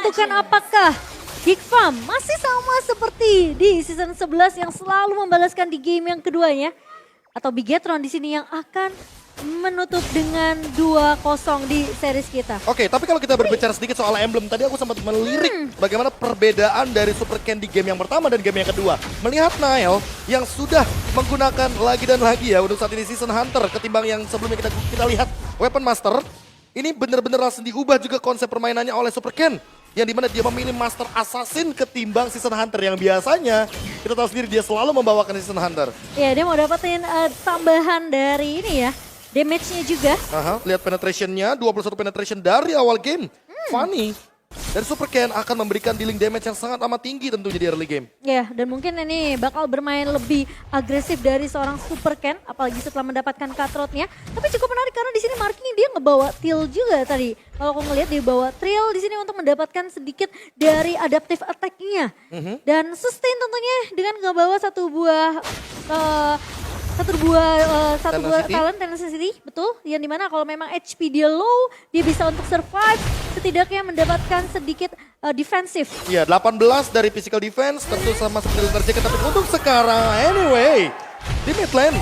menentukan apakah Geek Farm masih sama seperti di season 11 yang selalu membalaskan di game yang keduanya, atau Bigetron di sini yang akan menutup dengan 2-0 di series kita. Oke, tapi kalau kita berbicara sedikit soal emblem, tadi aku sempat melirik bagaimana perbedaan dari Super Ken di game yang pertama dan game yang kedua. Melihat Nile yang sudah menggunakan lagi dan lagi ya untuk saat ini Season Hunter ketimbang yang sebelumnya kita lihat Weapon Master. Ini benar-benar langsung diubah juga konsep permainannya oleh Super Ken. Yang dimana dia memilih Master Assassin ketimbang Season Hunter yang biasanya kita tahu sendiri dia selalu membawakan Season Hunter. Ya, dia mau dapetin tambahan dari ini ya. Damage-nya juga. Lihat penetration-nya, 21 penetration dari awal game. Funny. Dan Super Ken akan memberikan dealing damage yang sangat amat tinggi tentunya di early game. Ya, dan mungkin ini bakal bermain lebih agresif dari seorang Super Ken, apalagi setelah mendapatkan cutthroat-nya. Tapi cukup menarik karena di sini marking dia ngebawa Trill juga tadi. Kalau aku ngelihat dia bawa Trill di sini untuk mendapatkan sedikit dari adaptive attack-nya. Dan sustain tentunya dengan ngebawa satu buah talent Tenacity, betul. Yang dimana kalau memang HP dia low, dia bisa untuk survive, setidaknya mendapatkan sedikit defensif. Iya, 18 dari physical defense, tentu sama seperti Luther Jacket. Tapi untuk sekarang, anyway, di mid lane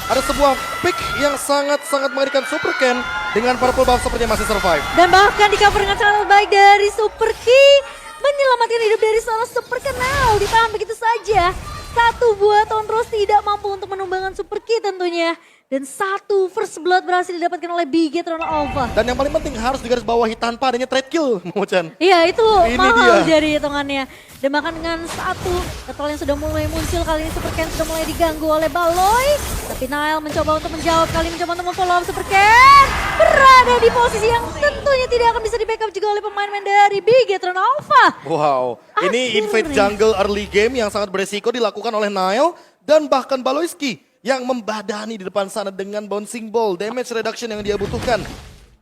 ada sebuah pick yang sangat-sangat mengerikan Super Ken dengan purple buff sepertinya masih survive. Dan bahkan di cover dengan sangat baik dari Super Key, menyelamatkan hidup dari seorang Super Kenal, ditahan begitu saja. Satu buah Tondros tidak mampu untuk menumbangkan Super Key tentunya. Dan satu first blood berhasil didapatkan oleh Bigetron Alpha. Dan yang paling penting harus digarisbawahi tanpa adanya trade kill, Mo-chan. Iya, itu Ini mahal dia. jadi hitungannya. Dan bahkan dengan satu ketol yang sudah mulai muncul, kali ini Super Ken sudah mulai diganggu oleh Baloy. Tapi Nile mencoba untuk menjawab, kali ini mencoba untuk follow up Super Ken. Berada di posisi yang tentunya tidak akan bisa di backup juga oleh pemain-pemain dari Bigetron Alpha. Wow, ini invade jungle early game yang sangat beresiko dilakukan oleh Nile dan bahkan Baloyski yang membadani di depan sana dengan bouncing ball, damage reduction yang dia butuhkan.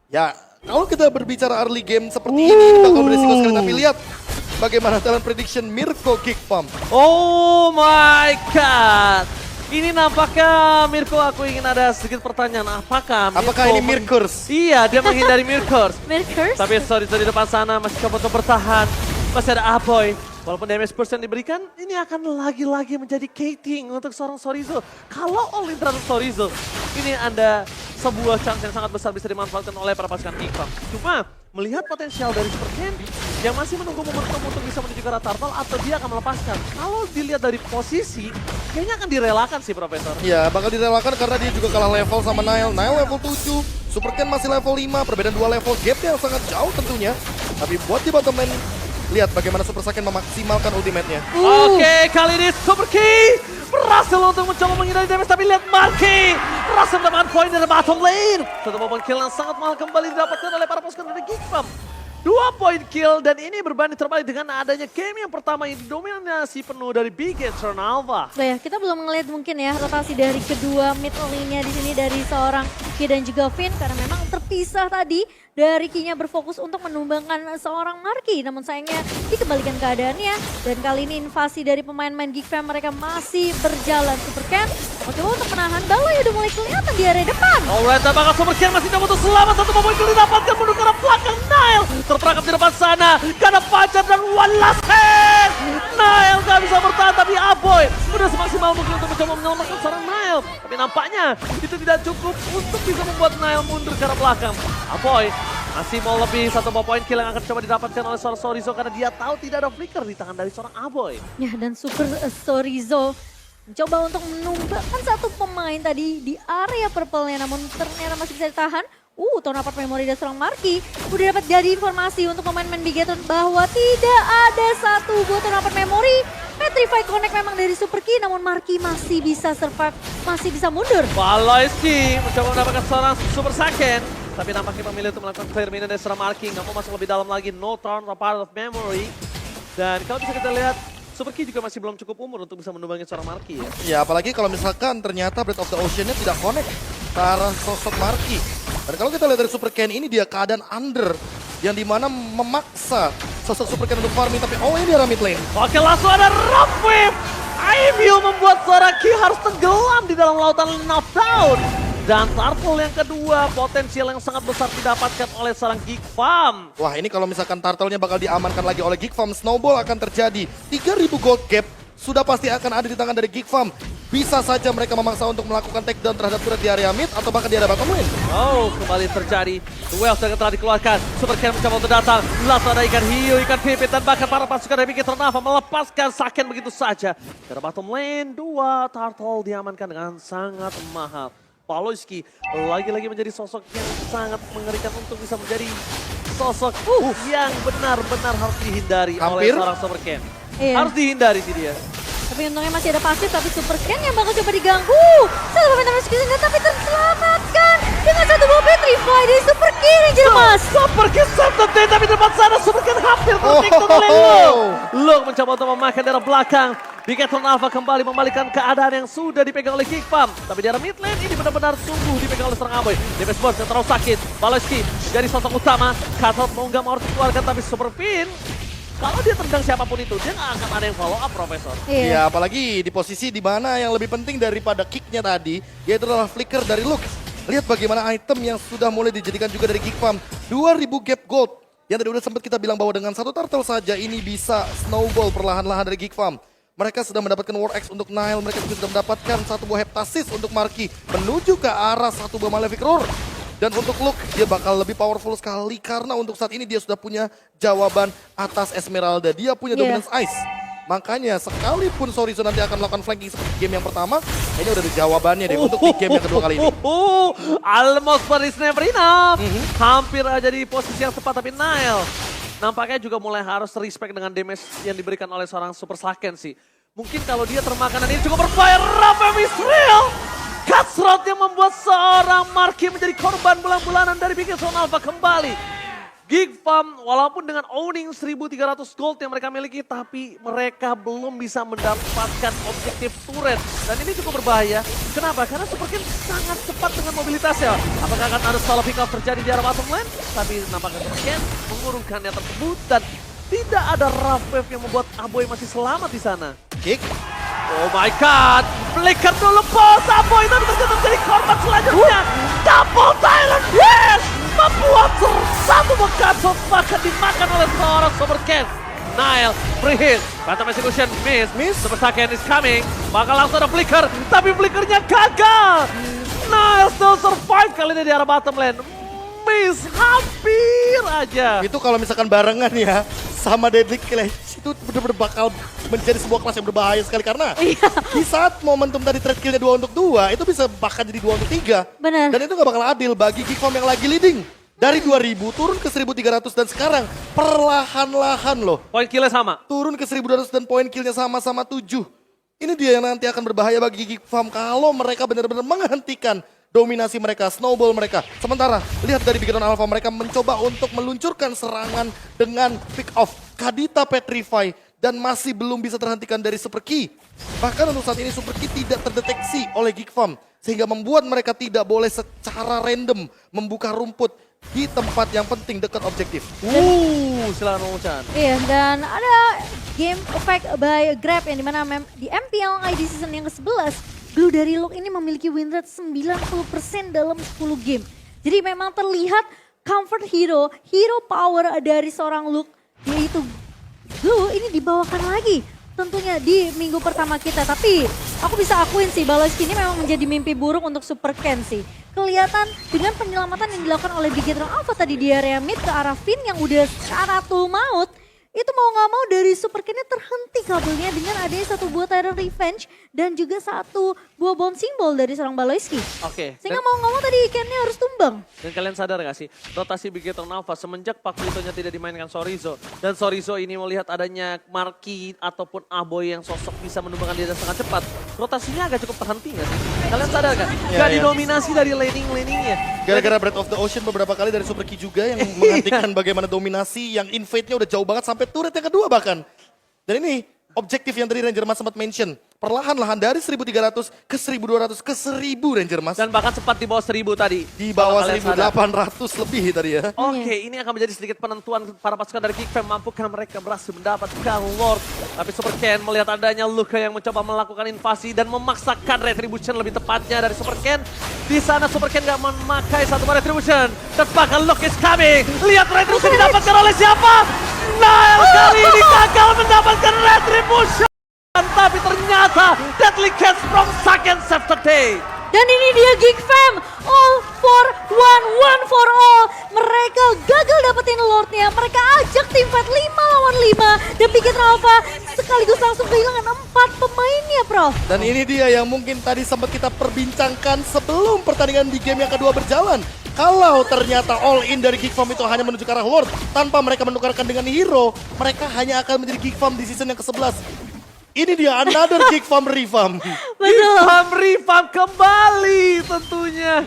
Ya, kalau kita berbicara early game seperti ini bakal beresiko sekali. Tapi lihat bagaimana talent prediction Mirko Geek Farm. Oh my god. Ini nampaknya Mirko, aku ingin ada sedikit pertanyaan. Apakah Apakah ini Mirkurs? Iya, dia menghindari Mirkurs. Mirkurs? Tapi sorry di depan sana masih coba untuk bertahan. Masih ada Aboy. Walaupun damage persen diberikan, ini akan lagi-lagi menjadi cating untuk seorang Sorizo. Kalau all in terhadap Sorizo, ini ada sebuah chance yang sangat besar bisa dimanfaatkan oleh para pasukan Geekfarm. Cuma melihat potensial dari Super Ken yang masih menunggu momentum untuk bisa menuju ke arah turtle atau dia akan melepaskan. Kalau dilihat dari posisi, kayaknya akan direlakan sih Profesor. Ya, bakal direlakan karena dia juga kalah level sama Nile. Nile level 7, Super Ken masih level 5, perbedaan 2 level, gapnya yang sangat jauh tentunya. Tapi buat di bottom lane, lihat bagaimana Super Saiyan memaksimalkan ultimate-nya. Oke, kali ini Super Key berhasil untuk mencoba menghindari damage, tapi lihat Marky berhasil mendapatkan poin dari bottom lane. Satu poin kill yang sangat mahal kembali didapatkan oleh para pasukan dari Geekfarm. 2 poin kill dan ini berbanding terbalik dengan adanya game yang pertama yang didominasi penuh dari Bigetron Alpha. Nah ya, kita belum melihat mungkin ya rotasi dari kedua mid lane-nya di sini dari seorang Ki dan juga Finn karena memang terpisah tadi dari Ki-nya berfokus untuk menumbangkan seorang Marky. Namun sayangnya dikembalikan keadaannya dan kali ini invasi dari pemain-pemain Geekfarm mereka masih berjalan. Super Ken mencoba untuk menahan, Baloy udah mulai kelihatan di area depan. Alright, apakah Super Ken masih coba untuk selamat? Satu poin kill didapatkan menuju ke arah belakang Nile. Terperangkap di depan sana karena Fajar dan one last hit. Nile gak bisa bertahan tapi Aboy udah semaksimal mungkin untuk mencoba menyelamatkan seorang Nile. Tapi nampaknya itu tidak cukup untuk bisa membuat Nile mundur ke arah belakang. Aboy masih mau lebih, satu poin kill yang akan coba didapatkan oleh seorang Sorizo karena dia tahu tidak ada flicker di tangan dari seorang Aboy. Ya, dan Super Sorizo mencoba untuk menumbangkan satu pemain tadi di area purple-nya, namun ternyata masih bisa ditahan. Tahun apart memori dari seorang Marky udah dapat jadi informasi untuk pemain-pemain Bigetron bahwa tidak ada satu buah tahun apart memori. Petrify Connect memang dari Super Key, namun Marky masih bisa survive, masih bisa mundur. Baloyski mencoba mendapatkan seorang Super Saiyan. Tapi nampaknya pemilih untuk melakukan clear minion dari seorang Marky. Nggak mau masuk lebih dalam lagi, no turn apart of memory. Dan kalau bisa kita lihat, Super Key juga masih belum cukup umur untuk bisa menumbangi seorang Marky ya. Ya, apalagi kalau misalkan ternyata Breath of the Ocean-nya tidak connect ke arah sosok Marky. Dan kalau kita lihat dari Super Ken ini dia keadaan under yang dimana memaksa sosok Super Ken untuk farming, tapi ini dia mid lane. Oke, langsung ada Rough Whip. Ivy membuat seorang Key harus tenggelam di dalam lautan knockdown. Dan Turtle yang kedua, potensial yang sangat besar didapatkan oleh seorang Geek Farm. Wah, ini kalau misalkan Turtle-nya bakal diamankan lagi oleh Geek Farm, snowball akan terjadi. 3.000 gold gap sudah pasti akan ada di tangan dari Geek Farm. Bisa saja mereka memaksa untuk melakukan takedown terhadap turret di area mid atau bahkan di area bottom lane. Oh, kembali terjadi. Duel yang telah dikeluarkan. Super Cannon mencoba untuk datang. Langsung ada ikan hiu, ikan pipit, dan bahkan para pasukan dari Bikin Ternava melepaskan Saken begitu saja. Dari bottom lane, 2 Turtle diamankan dengan sangat mahal. Paloyski lagi-lagi menjadi sosok yang sangat mengerikan untuk bisa menjadi sosok yang benar-benar harus dihindari oleh Hampir. seorang Super Ken. Iya. Harus dihindari sih dia. Tapi untungnya masih ada pasif, tapi Super Ken yang bakal coba diganggu. Satu pemain terus kesini, tapi terselamatkan dengan satu buah Petrify dari Super Ken yang jelas. Super Ken Saturday, tapi di depan sana Super Ken hampir tertikung oleh Luke mencoba untuk memakan daerah belakang. Bikin Ternava kembali membalikan keadaan yang sudah dipegang oleh Geek Farm. Tapi di arah mid lane ini benar-benar sungguh dipegang oleh seorang Aboy. Damage Burst yang terlalu sakit. Paloyski jadi sosok utama. Cutout mau nggak mau harus dikeluarkan, tapi Super Pin kalau dia tendang siapapun itu, dia nggak akan ada yang follow up, Profesor. Iya, apalagi di posisi di mana yang lebih penting daripada kicknya tadi, yaitu adalah flicker dari Luke. Lihat bagaimana item yang sudah mulai dijadikan juga dari Geek Farm. 2.000 gap gold. Yang tadi udah sempat kita bilang bahwa dengan satu turtle saja ini bisa snowball perlahan-lahan dari Geek Farm. Mereka sudah mendapatkan War Axe untuk Nile, mereka juga sudah mendapatkan satu buah Heptasis untuk Marky. Menuju ke arah satu buah Malefic Roar. Dan untuk Luke, dia bakal lebih powerful sekali karena untuk saat ini dia sudah punya jawaban atas Esmeralda. Dia punya Dominance Ice. Makanya sekalipun Sorizo nanti akan melakukan flanking seperti game yang pertama, kayaknya udah ada jawabannya deh untuk di game yang kedua kali ini. Almost but it's never enough. Hampir aja di posisi yang tepat, tapi Nile nampaknya juga mulai harus respect dengan damage yang diberikan oleh seorang Super Saken sih. Mungkin kalau dia termakan dan ini cukup berbahaya. Rafa Misrael. Cutthroat yang membuat seorang Marky menjadi korban bulan-bulanan dari Bikin Ternava kembali. Geek Farm walaupun dengan owning 1.300 gold yang mereka miliki, tapi mereka belum bisa mendapatkan objektif turret. Dan ini cukup berbahaya. Kenapa? Karena Super Ken sangat cepat dengan mobilitasnya. Apakah akan ada solo pick up terjadi di arah bottom lane? Tapi nampaknya Super Ken mengurungkannya tersebut dan tidak ada rough wave yang membuat Aboy masih selamat di sana. Kick. Oh my god, flicker dulu bos Aboy, tapi ternyata menjadi korban selanjutnya. Double Tyrant Yes! Membuat satu bekas bahkan dimakan oleh seorang Super Ken. Nile, free hit, Phantom Execution, miss, Super Saken is coming. Bakal langsung ada flicker, tapi flickernya gagal. Nile still survive kali ini di arah bottom lane. Miss, hampir aja. Itu kalau misalkan barengan ya sama Deadly Clash itu benar-benar bakal menjadi sebuah kelas yang berbahaya sekali karena di saat momentum tadi trade killnya 2 untuk 2 itu bisa bahkan jadi 2 untuk 3. Benar. Dan itu gak bakal adil bagi Geek Farm yang lagi leading. Dari 2000 turun ke 1300 dan sekarang perlahan-lahan loh. Poin killnya sama. Turun ke 1200 dan poin killnya sama-sama 7. Ini dia yang nanti akan berbahaya bagi Geek Farm kalau mereka benar-benar menghentikan dominasi mereka, snowball mereka. Sementara, lihat dari Bikin Alpha mereka mencoba untuk meluncurkan serangan dengan pick off Kadita Petrify dan masih belum bisa terhentikan dari Super Key. Bahkan untuk saat ini Super Key tidak terdeteksi oleh Geek Farm sehingga membuat mereka tidak boleh secara random membuka rumput di tempat yang penting dekat objektif. Silakan Mang Ucan. Iya, dan ada game effect by Grab yang dimana di MPL ID season yang ke-11, Blue dari Luke ini memiliki win rate 90% dalam 10 game. Jadi memang terlihat comfort hero power dari seorang Luke, yaitu Blue ini dibawakan lagi tentunya di minggu pertama kita. Tapi aku bisa akuin sih, Paloyski ini memang menjadi mimpi buruk untuk Super Ken sih. Kelihatan dengan penyelamatan yang dilakukan oleh Bikin Alpha tadi di area mid ke arah Finn yang udah syaratul maut. Itu mau gak mau dari Super Ken-nya terhenti kabelnya dengan adanya satu buah Tyrant Revenge dan juga satu buah Bone Symbol dari seorang Paloyski. Oke. Sehingga mau gak mau tadi Ken-nya harus tumbang. Dan kalian sadar gak sih, rotasi Bikin Ternava semenjak Pakuitonya tidak dimainkan Sorizo. Dan Sorizo ini melihat adanya Marky ataupun Aboy yang sosok bisa menumbangkan dia sangat cepat. Rotasinya agak cukup terhenti gak sih? Kalian sadar gak? Gak didominasi dari laning-laningnya. Gara-gara Breath of the Ocean beberapa kali dari Super Key juga yang menghentikan bagaimana dominasi yang invade-nya udah jauh banget sampai turret yang kedua bahkan. Dan ini objektif yang tadi Ranger Mas sempat mention. perlahan-lahan dari 1.300 ke 1.200 ke 1.000 Ranger Mas. Dan bahkan sempat di bawah 1000 tadi. Di bawah Kalau kalian sadar. 1.800 lebih tadi ya. Oke, ini akan menjadi sedikit penentuan para pasukan dari Geek Fam. Mampukah mereka berhasil mendapatkan Lord? Tapi Super Ken melihat adanya Luka yang mencoba melakukan invasi dan memaksakan Retribution lebih tepatnya dari Super Ken. Di sana Super Ken gak memakai satu Retribution. Dan bahkan Luke is coming. Lihat Retribution didapatkan oleh siapa? Nile kali ini gagal mendapatkan Retribution. Tapi ternyata Deadly Catch from Second Saturday. Dan ini dia Geek Fam, all for one for all. Mereka gagal dapetin Lordnya, mereka ajak tim fight 5 lawan 5. Dan Bigetron Alpha sekaligus langsung kehilangan 4 pemainnya, Prof. Dan ini dia yang mungkin tadi sempat kita perbincangkan sebelum pertandingan di game yang kedua berjalan. Kalau ternyata all in dari Geek Farm itu hanya menuju ke arah Lord tanpa mereka menukarkan dengan hero, mereka hanya akan menjadi Geek Farm di season yang ke-11. Ini dia another Geek Farm revamp. Betul. Revamp kembali tentunya.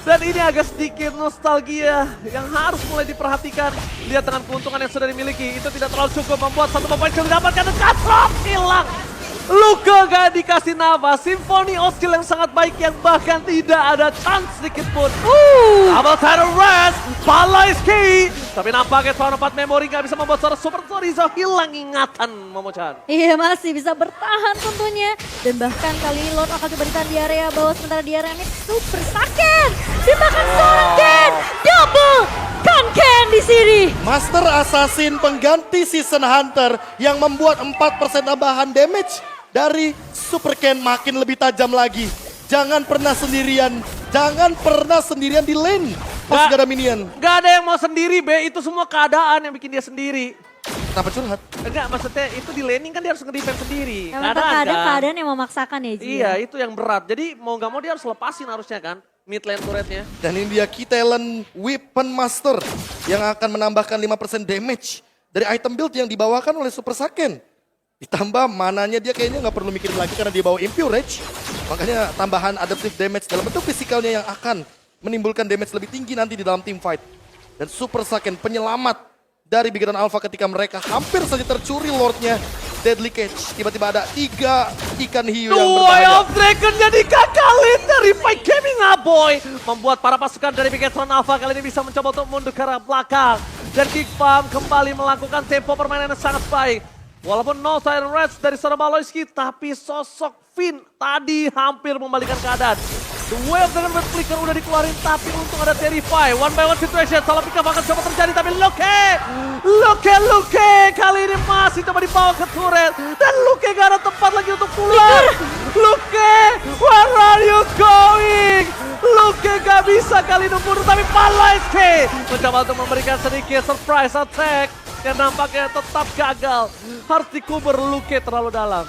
Dan ini agak sedikit nostalgia yang harus mulai diperhatikan. Lihat dengan keuntungan yang sudah dimiliki, itu tidak terlalu cukup membuat satu pemain didapatkan dan Katrop hilang. Luka gak dikasih nafas, Symphony of Skill yang sangat baik yang bahkan tidak ada chance sedikit pun. Double title rest, Palaiski. Tapi nampaknya Tower 4 Memory gak bisa membuat seorang Super Torizo hilang ingatan, Momochan. Iya, masih bisa bertahan tentunya. Dan bahkan kali ini Lord akan coba ditahan di area bawah, sementara di area mid Super Saken. Dan bahkan seorang Ken, double Ken di sini. Master Assassin pengganti Season Hunter yang membuat 4% tambahan damage dari Super Ken makin lebih tajam lagi. Jangan pernah sendirian, jangan pernah sendirian di lane pas gak ada minion. Gak ada yang mau sendiri, Be. Itu semua keadaan yang bikin dia sendiri. Kenapa curhat? Enggak, maksudnya itu di laning kan dia harus nge-defense sendiri. Memang terkadang keadaan yang memaksakan ya, Ji. Iya, itu yang berat. Jadi mau gak mau dia harus lepasin harusnya kan mid lane turretnya. Dan ini dia Key Talent Weapon Master yang akan menambahkan 5% damage dari item build yang dibawakan oleh Super Saken. Ditambah mananya dia kayaknya nggak perlu mikirin lagi karena dia bawa Impure Rage. Makanya tambahan adaptive damage dalam bentuk fisikalnya yang akan menimbulkan damage lebih tinggi nanti di dalam team fight. Dan Super Saken penyelamat dari Bigetron Alpha ketika mereka hampir saja tercuri Lordnya. Deadly Catch, tiba-tiba ada 3 ikan hiu yang Way berbahaya. of Dragon jadi gagalin dari Fight Gaming Aboy. Membuat para pasukan dari Bigetron Alpha kali ini bisa mencoba untuk mundur ke arah belakang. Dan Geek Farm kembali melakukan tempo permainan yang sangat baik. Walaupun no Tyrant Reds dari seorang Balloyski, tapi sosok Finn tadi hampir membalikan keadaan. The Way of Dragon Red Flicker udah dikeluarin, tapi untung ada Terrify. One by one situation, salah pick up akan coba terjadi, tapi Luke kali ini masih coba dibawa ke turret. Dan Luke gak ada tempat lagi untuk pulang. Luke, where are you going? Luke gak bisa kali ini mundur, tapi Palaiski mencoba untuk memberikan sedikit surprise attack yang nampaknya tetap gagal. Harus dikubur Luke terlalu dalam.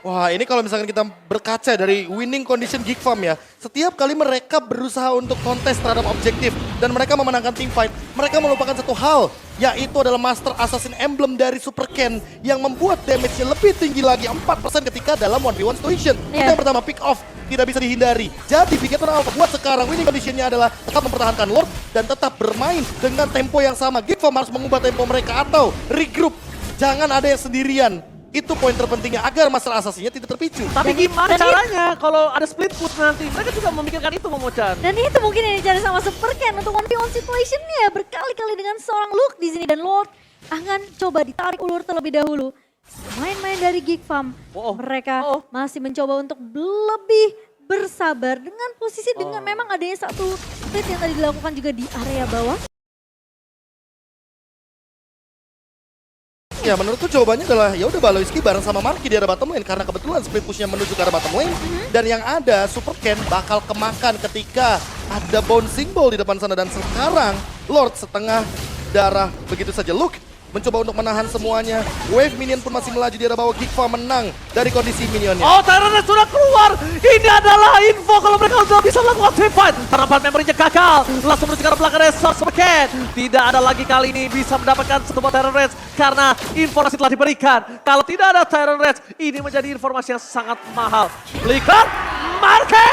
Wah, ini kalau misalkan kita berkaca dari winning condition Geek Farm ya, setiap kali mereka berusaha untuk kontes terhadap objektif dan mereka memenangkan team fight, mereka melupakan satu hal, yaitu adalah Master Assassin Emblem dari Super Ken yang membuat damage-nya lebih tinggi lagi 4% ketika dalam 1v1 situation. Yang pertama, pick off tidak bisa dihindari. Jadi Bigetron Alpha buat sekarang winning condition-nya adalah tetap mempertahankan Lord dan tetap bermain dengan tempo yang sama. Geek Farm harus mengubah tempo mereka atau regroup. Jangan ada yang sendirian. Itu poin terpentingnya agar Master Assassin-nya tidak terpicu. Tapi gimana caranya kalau ada split push nanti? Mereka juga memikirkan itu, Momochan. Dan itu mungkin yang dicari sama Super Ken untuk 1v1 situation-nya berkali-kali dengan seorang Luke di sini. Dan Lord akan coba ditarik ulur terlebih dahulu. Main-main dari Geek Farm, mereka masih mencoba untuk lebih bersabar dengan posisi dengan memang adanya satu split yang tadi dilakukan juga di area bawah. Ya menurutku jawabannya adalah ya udah Balloyski bareng sama Marky di arah bottom lane karena kebetulan split pushnya menuju ke arah bottom lane dan yang ada Super Ken bakal kemakan ketika ada bouncing ball di depan sana dan sekarang Lord setengah darah begitu saja. Luke mencoba untuk menahan semuanya. Wave minion pun masih melaju di arah bawah. Geek Farm menang dari kondisi minionnya. Oh, Tyrant sudah keluar. Ini adalah info kalau mereka sudah bisa melakukan team fight. Karena memorinya gagal. Langsung menuju ke arah belakang dari Super Ken. Tidak ada lagi kali ini bisa mendapatkan satu buah Tyrant Reds karena informasi telah diberikan. Kalau tidak ada Tyrant Reds, ini menjadi informasi yang sangat mahal. Flicker, Marky!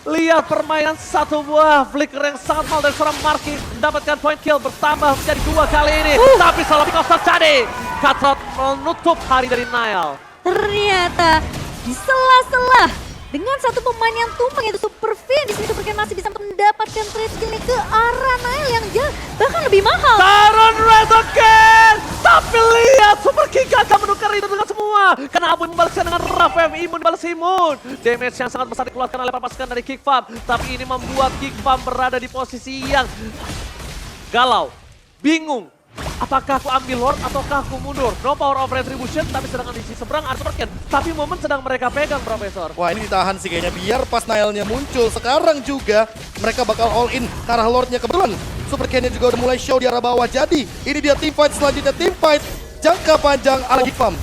Lihat permainan satu buah flicker yang sangat mahal dari seorang Marky. Mendapatkan point kill bertambah menjadi 2 kali ini. Tapi salah pick off terjadi. Katrot menutup hari dari Nile. ternyata di sela-sela dengan satu pemain yang tumbang yaitu Super Finn. Di sini Super Ken masih bisa mendapatkan trade skillnya ke arah Nile yang bahkan lebih mahal. Taron Red again! Tapi lihat Super King gagal menukar itu dengan semua. Karena Abu membalaskan dengan Rafael Imun balas Imun. Damage yang sangat besar dikeluarkan oleh pasukan dari Geek Farm. Tapi ini membuat Geek Farm berada di posisi yang galau, bingung. Apakah aku ambil Lord ataukah aku mundur? No power of retribution, tapi sedangkan di sisi seberang ada Super Ken. Tapi momen sedang mereka pegang, Profesor. Wah, ini ditahan sih kayaknya biar pas Nile-nya muncul. Sekarang juga mereka bakal all in ke arah Lord-nya. Kebetulan Super Ken-nya juga udah mulai show di arah bawah. Jadi ini dia team fight selanjutnya, team fight jangka panjang ala Geek Farm.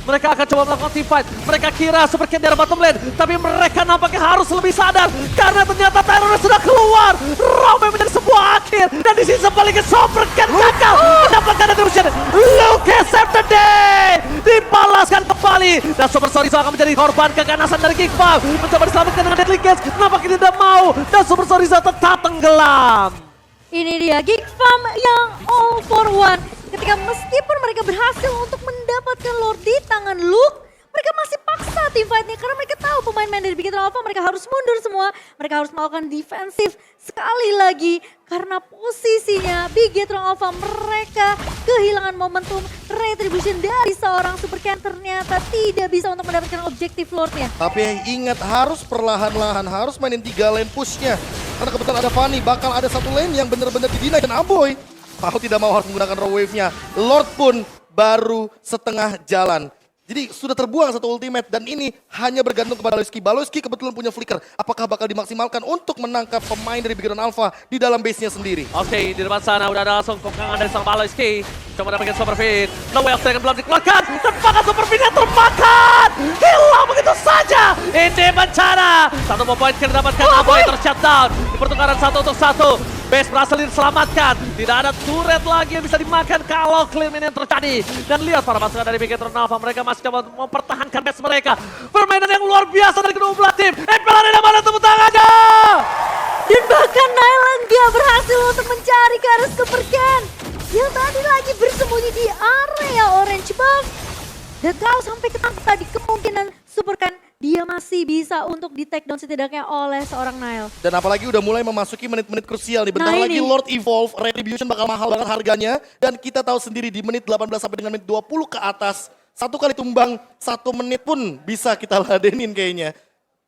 Mereka akan coba melakukan team fight. Mereka kira Super Ken dari bottom lane, tapi mereka nampaknya harus lebih sadar karena ternyata Terror sudah keluar. Ramai menjadi sebuah akhir dan di sisi sebaliknya Super Ken gagal mendapatkan retribution. Look at Saturday dibalaskan kembali dan Super Sorizo akan menjadi korban keganasan dari Geek Farm. Mencoba diselamatkan dengan Deadly Gaze, nampaknya tidak mau dan Super Sorizo tetap tenggelam. Ini dia Geek Farm yang all for one. Ketika meskipun mereka berhasil untuk mendapatkan Lord di tangan Luke, mereka masih paksa tim fight-nya karena mereka tahu pemain-pemain dari Big Hero Alpha mereka harus mundur semua. Mereka harus melakukan defensif sekali lagi karena posisinya Big Hero Alpha mereka kehilangan momentum retribution dari seorang Super Ken, ternyata tidak bisa untuk mendapatkan objektif Lord-nya. Tapi ingat harus perlahan-lahan, harus mainin 3 lane push-nya. Karena kebetulan ada Fanny, bakal ada satu lane yang benar-benar didinai dan Aboy mau tidak mau harus menggunakan raw wave-nya. Lord pun baru setengah jalan. Jadi sudah terbuang satu ultimate dan ini hanya bergantung kepada Baloyski. Baloyski kebetulan punya flicker. Apakah bakal dimaksimalkan untuk menangkap pemain dari Big Hero Alpha di dalam base-nya sendiri? Oke, di depan sana udah ada langsung kokangan dari sang Baloyski. Coba dapatkan Super Fin. No way of Dragon belum dikeluarkan. Dan bahkan Super Fin-nya termakan. Hilang begitu saja. Ini bencana. Satu poin yang didapatkan Aboy ter-shutdown. Di pertukaran 1 untuk 1. Base berhasil diselamatkan. Tidak ada turret lagi yang bisa dimakan kalau claim ini yang terjadi. Dan lihat para pasukan dari Big Hero Alpha. Mereka masih coba mempertahankan base mereka. Permainan yang luar biasa dari kedua belah tim. Empelarina mana tepuk tangannya? Dan bahkan Nile nggak berhasil untuk mencari ke arah Super Ken yang tadi lagi bersembunyi di area orange buff. Dan kalau sampai ketangkap tadi kemungkinan Super Ken dia masih bisa untuk di take down setidaknya oleh seorang Nile. Dan apalagi udah mulai memasuki menit-menit krusial nih. Bentar lagi Lord Evolve, Retribution bakal mahal banget harganya. Dan kita tahu sendiri di menit 18 sampai dengan menit 20 ke atas. Satu kali tumbang, 1 menit pun bisa kita ladenin kayaknya.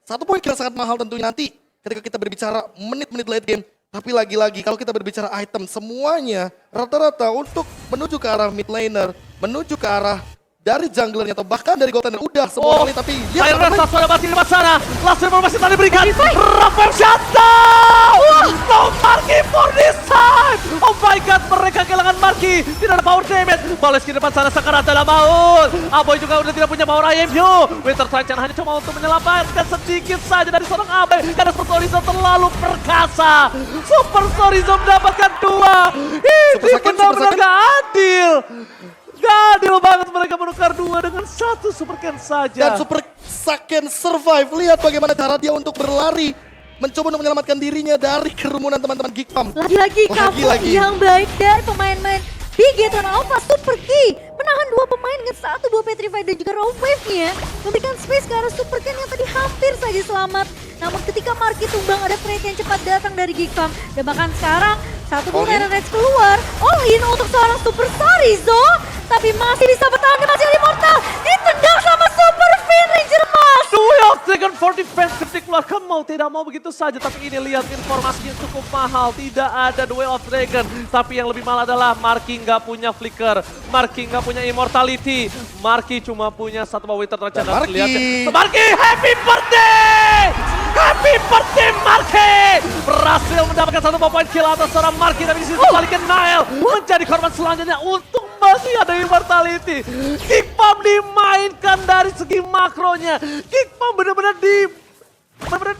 1 poin kira sangat mahal tentunya nanti ketika kita berbicara menit-menit late game. Tapi lagi-lagi kalau kita berbicara item semuanya rata-rata untuk menuju ke arah mid laner, menuju ke arah dari junglernya atau bahkan dari golden udah semua kali, tapi lihat Tyrant sudah mati di depan sana. Last informasi tadi berikan. Rafael shutdown. No Marky for this time. Oh my god, mereka kehilangan Marky. Tidak ada power damage. Baloyski di depan sana sekarat dalam maut. Aboy juga udah tidak punya power IMU. Winter Strike hanya cuma untuk menyelamatkan sedikit saja dari seorang Aboy karena Super Sorizo terlalu perkasa. Super Sorizo mendapatkan 2. Ini benar-benar gak adil. Gak adil banget mereka menukar 2 dengan 1 Super Ken saja. Dan Super Ken survive. Lihat bagaimana cara dia untuk berlari. Mencoba untuk menyelamatkan dirinya dari kerumunan teman-teman Geek Farm. Lagi-lagi kamu yang baik dari pemain-pemain Big Hero Alpha. Super Key menahan 2 pemain dengan 1 buah Petrify dan juga Raw Wave-nya. Memberikan space ke arah Super Ken yang tadi hampir saja selamat. Namun ketika Marky tumbang ada trade yang cepat datang dari Geek Farm. Dan bahkan sekarang 1 buah Reds keluar. All in untuk seorang Super Sorizo. Tapi masih bisa bertahan, masih ada Immortal. Ditendang sama Super Fin Ranger Mas. Duel Dragon for Defense dikeluarkan mau tidak mau begitu saja. Tapi ini lihat informasinya cukup mahal. Tidak ada Duel of Dragon. Tapi yang lebih mahal adalah Marky nggak punya Flicker. Marky nggak punya Immortality. Marky cuma punya 1 buah Winter Strike. Marky, happy birthday! Happy birthday Marky! Berhasil mendapatkan 1 poin kill atas seorang Marky. Tapi di sisi balikin Nile menjadi korban selanjutnya untuk masih ada Immortality. Geek Farm dimainkan dari segi makronya. Geek Farm benar-benar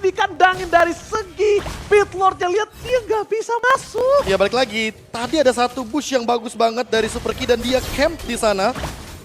dikandangin dari segi pit lordnya. Lihat dia nggak bisa masuk. Ya balik lagi, tadi ada 1 bush yang bagus banget dari Super Key dan dia camp di sana.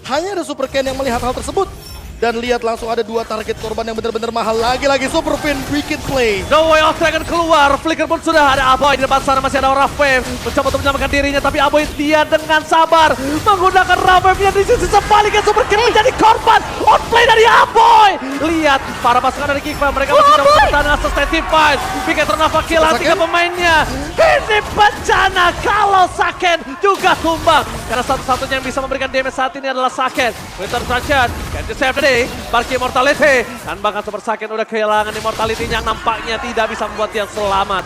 Hanya ada Super Ken yang melihat hal tersebut. Dan lihat langsung ada 2 target korban yang benar-benar mahal. Lagi-lagi Super Fin bikin play. No Way of Dragon keluar, Flicker pun sudah ada. Aboy di depan sana, masih ada Rafwave mencoba untuk menyelamatkan dirinya, tapi Aboy dia dengan sabar menggunakan Rafwave yang di sisi sebaliknya. Super King menjadi korban outplay dari Aboy. Lihat para pasukan dari Geekfam, mereka masih mencoba bertahan dengan sustained fight. Bigetron Nava kehilangan 3 pemainnya. Ini bencana kalau Saken juga tumbang, karena satu-satunya yang bisa memberikan damage saat ini adalah Saken. Winter Traction, Can't You Save the Day, Parky Immortality, dan bahkan Super Saken udah kehilangan Immortality yang nampaknya tidak bisa membuat dia selamat.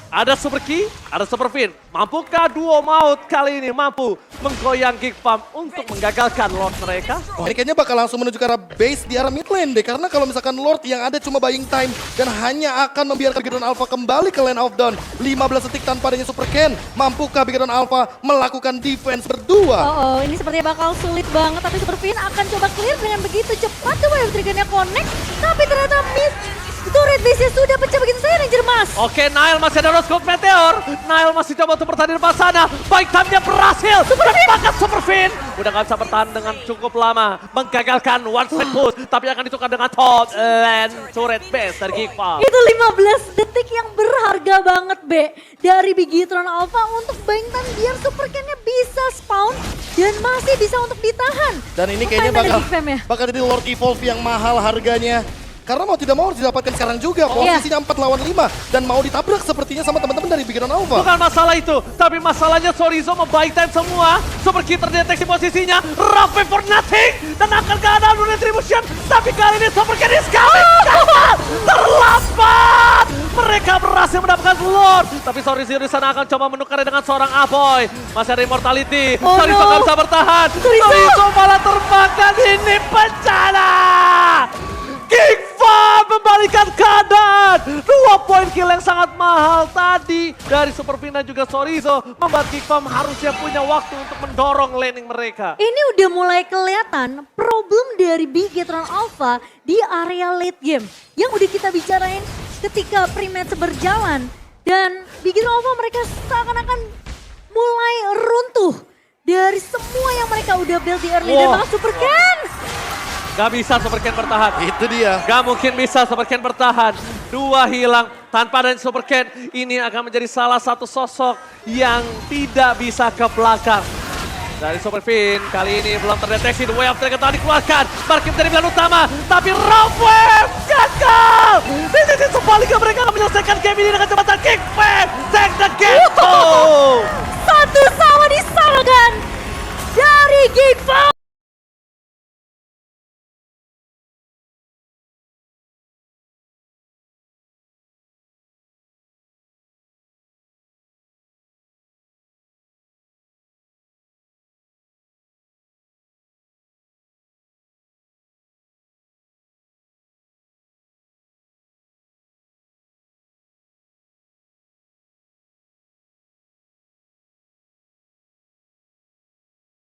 Ada Super Key, ada Super Fin. Mampukah duo maut kali ini mampu menggoyang Geekfam untuk menggagalkan Lord mereka? Oh, ini kayaknya bakal langsung menuju ke arah base di arah mid lane deh. Karena kalau misalkan Lord yang ada cuma buying time dan hanya akan membiarkan Bigetron Alpha kembali ke lane of down. 15 detik tanpa adanya Super Ken. Mampukah Bigetron Alpha melakukan defense berdua? Ini sepertinya bakal sulit banget, tapi Super Fin akan coba clear dengan begitu cepat. The Wave Trigger-nya connect, tapi ternyata miss. Turret base-nya sudah pecah begitu saja Ranger Mas. Oke, Nile masih ada Rose Gold Meteor. Nile masih coba untuk bertahan di depan sana. Baik time-nya berhasil. Bahkan Super Fin udah gak bisa bertahan dengan cukup lama. Menggagalkan one set push. Tapi akan ditukar dengan top lane turret base dari Geekfam. Itu 15 detik yang berharga banget, Be. Dari Bigetron Alpha untuk buying time biar Super Ken-nya bisa spawn dan masih bisa untuk ditahan. Dan ini kayaknya bakal jadi Lord Evolve yang mahal harganya. Karena mau tidak mau harus didapatkan sekarang juga. Posisinya 4 lawan 5 dan mau ditabrak sepertinya sama teman-teman dari Bigetron Alpha. Bukan masalah itu, tapi masalahnya Sorizo membuy time semua. Super Key terdeteksi posisinya, Rafe for nothing, dan akan keadaan retribution. Tapi kali ini Super Key is coming. Terlambat. Mereka berhasil mendapatkan Lord, tapi Sorizo di sana akan coba menukarnya dengan seorang Aboy. Masih ada Immortality, Sorizo nggak bisa bertahan. Sorizo malah terbang dan ini bencana. Geekfam membalikan keadaan. 2 poin kill yang sangat mahal tadi dari Super Fin dan juga Sorizo membuat Geekfam harusnya punya waktu untuk mendorong laning mereka. Ini udah mulai kelihatan problem dari Bigetron Alpha di area late game. Yang udah kita bicarain ketika pre-match berjalan. Dan Bigetron Alpha mereka seakan-akan mulai runtuh dari semua yang mereka udah build di early. Dan bahkan Super Ken. Gak bisa Super Ken bertahan. Itu dia. Gak mungkin bisa Super Ken bertahan. 2 hilang tanpa adanya Super Ken. Ini akan menjadi salah satu sosok yang tidak bisa ke belakang. Dari Super Fin kali ini belum terdeteksi. The Way of Dragon telah dikeluarkan. Markim dari pilihan utama. Tapi Rafwave gagal. Di sisi sebaliknya mereka akan menyelesaikan game ini dengan kecepatan kick.